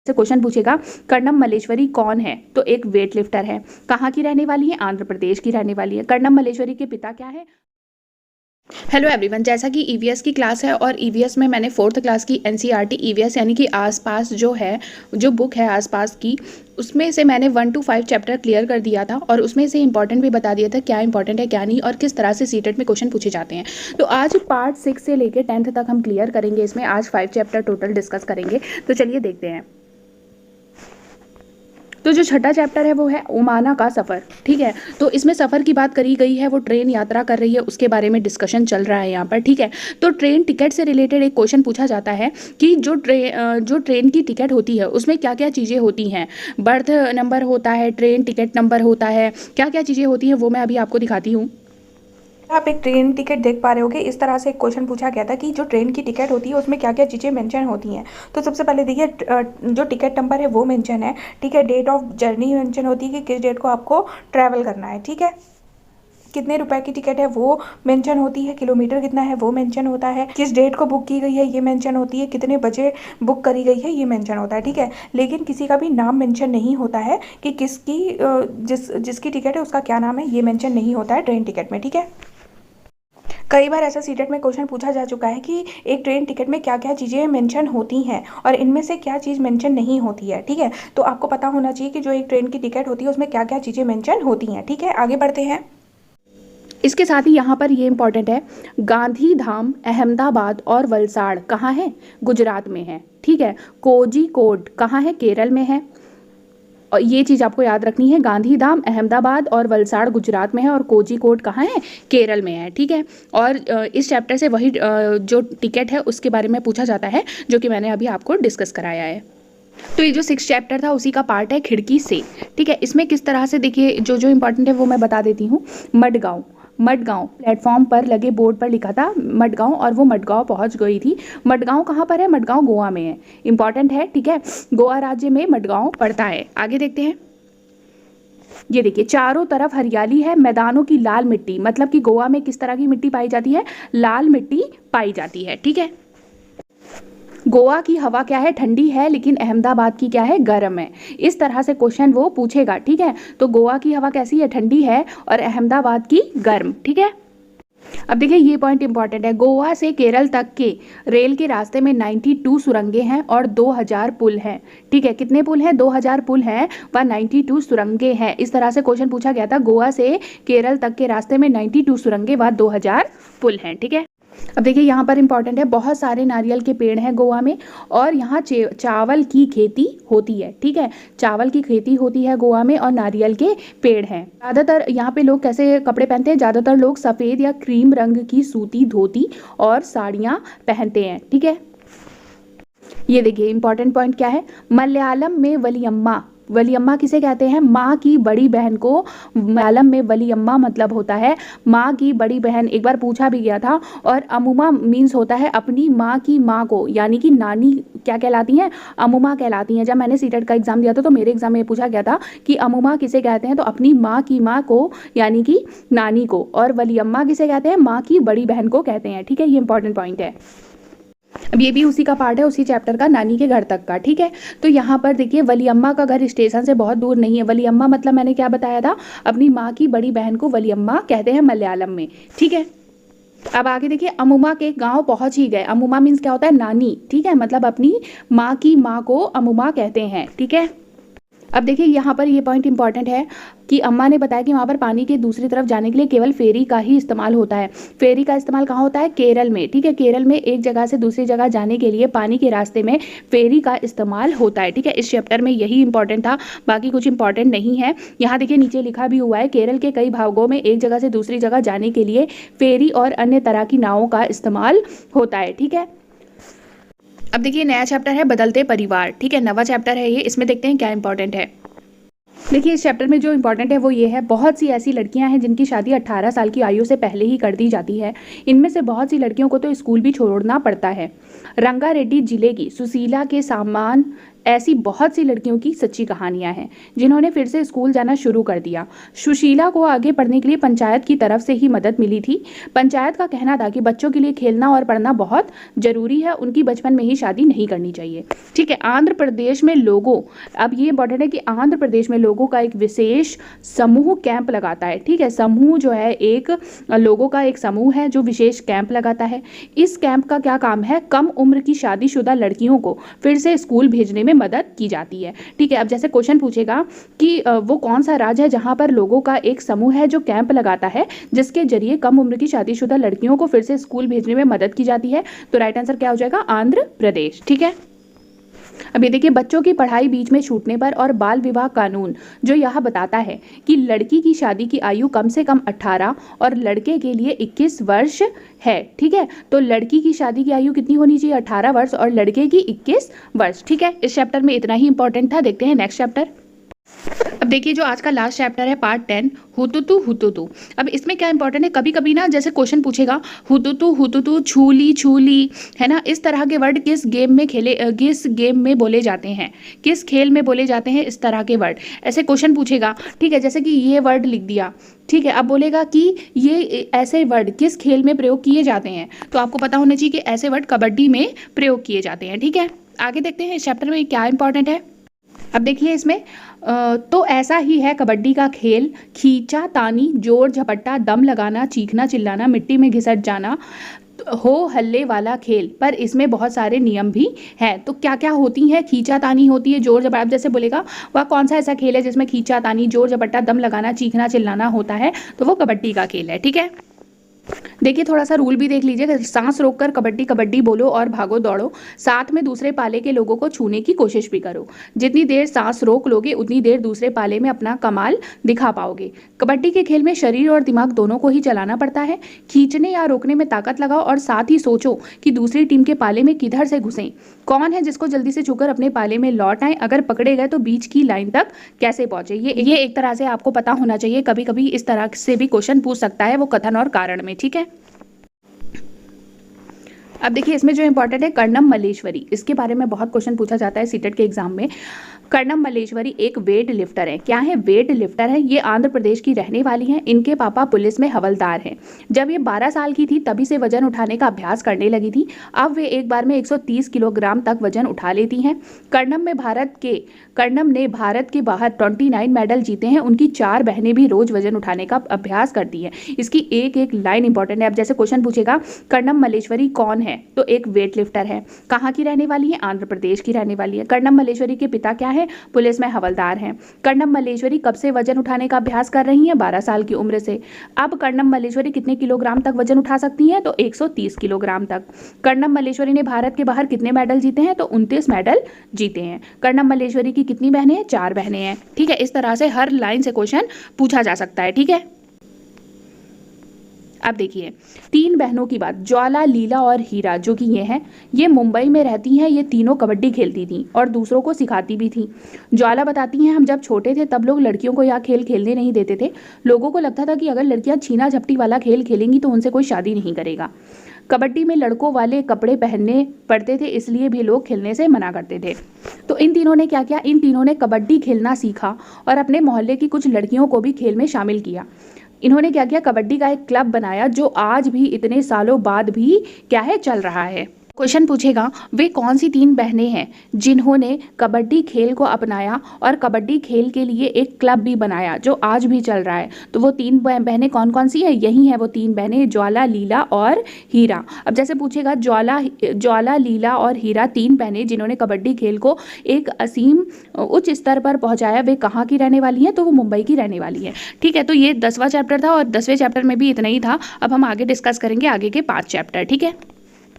से क्वेश्चन पूछेगा कर्णम मल्लेश्वरी कौन है, तो एक वेट लिफ्टर है। कहाँ की रहने वाली है? आंध्र प्रदेश की रहने वाली है। कर्णम मल्लेश्वरी के पिता क्या है? हेलो एवरीवन, जैसा कि ईवीएस की क्लास है और ईवीएस में मैंने 4th क्लास की एनसीईआरटी ईवीएस यानी कि आसपास जो है, जो बुक है आसपास की, उसमें से मैंने 1 to 5 चैप्टर क्लियर कर दिया था और उसमें से इंपॉर्टेंट भी बता दिया था क्या इंपॉर्टेंट है क्या नहीं और किस तरह से सीटेट में क्वेश्चन पूछे जाते हैं। तो आज पार्ट 6 से लेकर 10th तक हम क्लियर करेंगे। इसमें आज 5 चैप्टर टोटल डिस्कस करेंगे। तो चलिए देखते हैं। तो जो छठा चैप्टर है वो है ओमाना का सफ़र। ठीक है, तो इसमें सफ़र की बात करी गई है, वो ट्रेन यात्रा कर रही है, उसके बारे में डिस्कशन चल रहा है यहाँ पर। ठीक है, तो ट्रेन टिकट से रिलेटेड एक क्वेश्चन पूछा जाता है कि जो ट्रेन की टिकट होती है उसमें क्या क्या चीज़ें होती हैं। बर्थ नंबर होता है, ट्रेन टिकट नंबर होता है, क्या क्या चीज़ें होती हैं वो मैं अभी आपको दिखाती हूँ। आप एक ट्रेन टिकट देख पा रहे होगे। इस तरह से एक क्वेश्चन पूछा गया था कि जो ट्रेन की टिकट होती है उसमें क्या क्या चीज़ें मेंशन होती हैं। तो सबसे पहले देखिए, जो टिकट नंबर है वो मेंशन है। ठीक है, डेट ऑफ जर्नी मेंशन होती है कि किस डेट को आपको ट्रैवल करना है। ठीक है, कितने रुपए की टिकट है वो मेंशन होती है, किलोमीटर कितना है वो मेंशन होता है, किस डेट को बुक की गई है ये मेंशन होती है, कितने बजे बुक करी गई है ये मेंशन होता है। ठीक है, लेकिन किसी का भी नाम मेंशन नहीं होता है कि किसकी जिसकी टिकट है उसका क्या नाम है, ये मेंशन नहीं होता है ट्रेन टिकट में। ठीक है, कई बार ऐसा सीटेट में क्वेश्चन पूछा जा चुका है कि एक ट्रेन टिकट में क्या क्या चीज़ें मेंशन होती हैं और इनमें से क्या चीज़ मेंशन नहीं होती है। ठीक है, तो आपको पता होना चाहिए कि जो एक ट्रेन की टिकट होती है उसमें क्या क्या चीज़ें मेंशन होती हैं। ठीक है, आगे बढ़ते हैं। इसके साथ ही यहाँ पर ये इंपॉर्टेंट है, गांधीधाम अहमदाबाद और वलसाड़ कहाँ है? गुजरात में है। ठीक है, कोझिकोड कहाँ है? केरल में है। और ये चीज़ आपको याद रखनी है, गांधीधाम अहमदाबाद और वलसाड़ गुजरात में है और कोझिकोड कहाँ है? केरल में है। ठीक है, और इस चैप्टर से वही जो टिकट है उसके बारे में पूछा जाता है जो कि मैंने अभी आपको डिस्कस कराया है। तो ये जो 6 चैप्टर था उसी का पार्ट है खिड़की से। ठीक है, इसमें किस तरह से देखिए जो जो इंपॉर्टेंट है वो मैं बता देती हूँ। मडगांव प्लेटफॉर्म पर लगे बोर्ड पर लिखा था मडगांव और वो मडगांव पहुंच गई थी। मडगांव कहाँ पर है? मडगांव गोवा में है। इंपॉर्टेंट है। ठीक है, गोवा राज्य में मडगांव पड़ता है। आगे देखते हैं। ये देखिए, चारों तरफ हरियाली है, मैदानों की लाल मिट्टी, मतलब कि गोवा में किस तरह की मिट्टी पाई जाती है? लाल मिट्टी पाई जाती है। ठीक है, गोवा की हवा क्या है? ठंडी है, लेकिन अहमदाबाद की क्या है? गर्म है। इस तरह से क्वेश्चन वो पूछेगा। ठीक है, तो गोवा की हवा कैसी है? ठंडी है, और अहमदाबाद की गर्म। ठीक है, अब देखिए ये पॉइंट इंपॉर्टेंट है। गोवा से केरल तक के रेल के रास्ते में 92 सुरंगें हैं और 2000 पुल हैं। ठीक है, कितने पुल हैं? 2000 पुल हैं व 92 सुरंगें हैं। इस तरह से क्वेश्चन पूछा गया था। गोवा से केरल तक के रास्ते में 92 सुरंगें व 2000 पुल हैं। ठीक है, अब देखिए यहाँ पर इंपॉर्टेंट है, बहुत सारे नारियल के पेड़ हैं गोवा में और यहाँ चावल की खेती होती है। ठीक है, चावल की खेती होती है गोवा में और नारियल के पेड़ हैं। ज़्यादातर यहाँ पे लोग कैसे कपड़े पहनते हैं? ज़्यादातर लोग सफ़ेद या क्रीम रंग की सूती धोती और साड़ियाँ पहनते हैं। ठीक है, ये देखिए इंपॉर्टेंट पॉइंट क्या है, मलयालम में वलियम्मा, वलियम्मा किसे कहते हैं? माँ की बड़ी बहन को मलयालम में वलियम्मा मतलब होता है माँ की बड़ी बहन। एक बार पूछा भी गया था। और अमुमा मीन्स होता है अपनी माँ की माँ को, यानी कि नानी क्या कहलाती हैं? अमुमा कहलाती हैं। जब मैंने सीटेट का एग्जाम दिया था तो मेरे एग्जाम में पूछा गया था कि अमुमा किसे कहते हैं, तो अपनी माँ की माँ को यानी कि नानी को, और वलियम्मा किसे कहते हैं? माँ की बड़ी बहन को कहते हैं। ठीक है, ये इंपॉर्टेंट पॉइंट है। अब ये भी उसी का पार्ट है, उसी चैप्टर का, नानी के घर तक का। ठीक है, तो यहाँ पर देखिए वलियम्मा का घर स्टेशन से बहुत दूर नहीं है। वलियम्मा मतलब मैंने क्या बताया था? अपनी माँ की बड़ी बहन को वलियम्मा कहते हैं मलयालम में। ठीक है, अब आगे देखिए, अमुमा के गांव पहुंच ही गए। अमुमा मीन्स क्या होता है? नानी। ठीक है, मतलब अपनी माँ की माँ को अमुमा कहते हैं। ठीक है, अब देखिए यहाँ पर ये पॉइंट इंपॉर्टेंट है कि अम्मा ने बताया कि वहाँ पर पानी के दूसरी तरफ जाने के लिए केवल फेरी का ही इस्तेमाल होता है। फेरी का इस्तेमाल कहाँ होता है? केरल में। ठीक है, केरल में एक जगह से दूसरी जगह जाने के लिए पानी के रास्ते में फेरी का इस्तेमाल होता है। ठीक है, इस चैप्टर में यही इंपॉर्टेंट था, बाकी कुछ इंपॉर्टेंट नहीं है। यहाँ देखिए नीचे लिखा भी हुआ है, केरल के कई भागों में एक जगह से दूसरी जगह जाने के लिए फेरी और अन्य तरह की नावों का इस्तेमाल होता है। ठीक है, अब देखिए नया चैप्टर है बदलते परिवार। ठीक है, नवा चैप्टर है ये, इसमें देखते हैं क्या इंपॉर्टेंट है। देखिए इस चैप्टर में जो इंपॉर्टेंट है वो ये है, बहुत सी ऐसी लड़कियां हैं जिनकी शादी 18 साल की आयु से पहले ही कर दी जाती है। इनमें से बहुत सी लड़कियों को तो स्कूल भी छोड़ना पड़ता है। रंगारेड्डी जिले की सुशीला के समान ऐसी बहुत सी लड़कियों की सच्ची कहानियां हैं जिन्होंने फिर से स्कूल जाना शुरू कर दिया। सुशीला को आगे पढ़ने के लिए पंचायत की तरफ से ही मदद मिली थी। पंचायत का कहना था कि बच्चों के लिए खेलना और पढ़ना बहुत जरूरी है, उनकी बचपन में ही शादी नहीं करनी चाहिए। ठीक है, आंध्र प्रदेश में लोगों, अब ये इंपॉर्टेंट है कि आंध्र प्रदेश में लोगों का एक विशेष समूह कैंप लगाता है। ठीक है, समूह जो है एक लोगों का एक समूह है जो विशेष कैंप लगाता है। इस कैंप का क्या काम है? कम उम्र की शादीशुदा लड़कियों को फिर से स्कूल भेजने में मदद की जाती है। ठीक है, अब जैसे क्वेश्चन पूछेगा कि वो कौन सा राज्य है जहां पर लोगों का एक समूह है जो कैंप लगाता है जिसके जरिए कम उम्र की शादीशुदा लड़कियों को फिर से स्कूल भेजने में मदद की जाती है, तो राइट आंसर क्या हो जाएगा? आंध्र प्रदेश। ठीक है, अब ये देखिए, बच्चों की पढ़ाई बीच में छूटने पर और बाल विवाह कानून जो यह बताता है कि लड़की की शादी की आयु कम से कम 18 और लड़के के लिए 21 वर्ष है। ठीक है, तो लड़की की शादी की आयु कितनी होनी चाहिए? 18 वर्ष और लड़के की 21 वर्ष। ठीक है, इस चैप्टर में इतना ही इंपॉर्टेंट था। देखते हैं नेक्स्ट चैप्टर। अब देखिए, जो आज का लास्ट चैप्टर है पार्ट 10, हुतुतु हुतुतु। अब इसमें क्या इंपॉर्टेंट है, कभी कभी ना जैसे क्वेश्चन पूछेगा हुतुतु हुतुतु, छूली छूली, है ना, इस तरह के वर्ड किस गेम में बोले जाते हैं, किस खेल में बोले जाते हैं, इस तरह के वर्ड ऐसे क्वेश्चन पूछेगा। ठीक है, जैसे कि ये वर्ड लिख दिया। ठीक है, अब बोलेगा कि ये ऐसे वर्ड किस खेल में प्रयोग किए जाते हैं, तो आपको पता होना चाहिए कि ऐसे वर्ड कबड्डी में प्रयोग किए जाते हैं। ठीक है, आगे देखते हैं इस चैप्टर में क्या इंपॉर्टेंट है। अब देखिए इसमें तो ऐसा ही है कबड्डी का खेल, खींचा तानी, जोर झपट्टा, दम लगाना, चीखना चिल्लाना, मिट्टी में घिसट जाना, हो हल्ले वाला खेल, पर इसमें बहुत सारे नियम भी हैं। तो क्या क्या होती हैं? खींचा तानी होती है, जोर झपट्टा, जैसे बोलेगा वह कौन सा ऐसा खेल है जिसमें खींचा तानी, जोर झपट्टा, दम लगाना, चीखना चिल्लाना होता है, तो वो कबड्डी का खेल है। ठीक है, देखिए थोड़ा सा रूल भी देख लीजिए। सांस रोककर कबड्डी कबड्डी बोलो और भागो दौड़ो, साथ में दूसरे पाले के लोगों को छूने की कोशिश भी करो। जितनी देर सांस रोक लोगे उतनी देर दूसरे पाले में अपना कमाल दिखा पाओगे। कबड्डी के खेल में शरीर और दिमाग दोनों को ही चलाना पड़ता है। खींचने या रोकने में ताकत लगाओ और साथ ही सोचो कि दूसरी टीम के पाले में किधर से घुसें, कौन है जिसको जल्दी से छूकर अपने पाले में लौट आए, अगर पकड़े गए तो बीच की लाइन तक कैसे पहुंचे। ये एक तरह से आपको पता होना चाहिए। कभी कभी इस तरह से भी क्वेश्चन पूछ सकता है, वो कथन और कारण में। ठीक है, अब देखिए इसमें जो इंपॉर्टेंट है कर्णम मल्लेश्वरी, इसके बारे में बहुत क्वेश्चन पूछा जाता है सीटेट के एग्जाम में। कर्णम मल्लेश्वरी एक वेट लिफ्टर है। क्या है? वेट लिफ्टर है। ये आंध्र प्रदेश की रहने वाली हैं। इनके पापा पुलिस में हवलदार हैं। जब ये 12 साल की थी तभी से वजन उठाने का अभ्यास करने लगी थी। अब वे एक बार में 130 किलोग्राम तक वजन उठा लेती हैं। कर्णम ने भारत के बाहर 29 मेडल जीते हैं। उनकी 4 बहनें भी रोज वजन उठाने का अभ्यास करती हैं। इसकी एक एक लाइन इंपॉर्टेंट है। अब जैसे क्वेश्चन पूछेगा कर्णम मल्लेश्वरी कौन है, तो एक वेट लिफ्टर है। कहाँ की रहने वाली है? आंध्र प्रदेश की रहने वाली है। कर्णम मल्लेश्वरी के पिता क्या है? पुलिस में हवलदार हैं। कर्णम मल्लेश्वरी कब से वजन उठाने का अभ्यास कर रही हैं? 12 साल की उम्र से। अब कर्णम मल्लेश्वरी कितने किलोग्राम तक वजन उठा सकती हैं? तो 130 किलोग्राम तक। कर्णम मल्लेश्वरी ने भारत के बाहर कितने मेडल जीते हैं? तो 29 मेडल जीते हैं। कर्णम मल्लेश्वरी की कितनी बहनें हैं? 4 बहनें हैं। ठीक है, इस तरह से हर लाइन से क्वेश्चन पूछा जा सकता है। ठीक है, अब देखिए 3 बहनों की बात, ज्वाला, लीला और हीरा, जो कि ये हैं, ये मुंबई में रहती हैं। ये तीनों कबड्डी खेलती थीं और दूसरों को सिखाती भी थीं। ज्वाला बताती हैं, हम जब छोटे थे तब लोग लड़कियों को यह खेल खेलने नहीं देते थे। लोगों को लगता था कि अगर लड़कियां छीना झपटी वाला खेल खेलेंगी तो उनसे कोई शादी नहीं करेगा। कबड्डी में लड़कों वाले कपड़े पहनने पड़ते थे, इसलिए भी लोग खेलने से मना करते थे। तो इन तीनों ने क्या किया? इन तीनों ने कबड्डी खेलना सीखा और अपने मोहल्ले की कुछ लड़कियों को भी खेल में शामिल किया। इन्होंने क्या किया? कबड्डी का एक क्लब बनाया जो आज भी इतने सालों बाद भी क्या है, चल रहा है। क्वेश्चन पूछेगा वे कौन सी 3 बहनें हैं जिन्होंने कबड्डी खेल को अपनाया और कबड्डी खेल के लिए एक क्लब भी बनाया जो आज भी चल रहा है। तो वो 3 बहनें कौन कौन सी है? यही है वो 3 बहनें, ज्वाला, लीला और हीरा। अब जैसे पूछेगा ज्वाला, लीला और हीरा 3 बहनें जिन्होंने कबड्डी खेल को एक असीम उच्च स्तर पर पहुंचाया, वे कहाँ की रहने वाली हैं? तो वो मुंबई की रहने वाली है। ठीक है, तो ये 10वां चैप्टर था और 10वें चैप्टर में भी इतना ही था। अब हम आगे डिस्कस करेंगे आगे के 5 चैप्टर। ठीक है।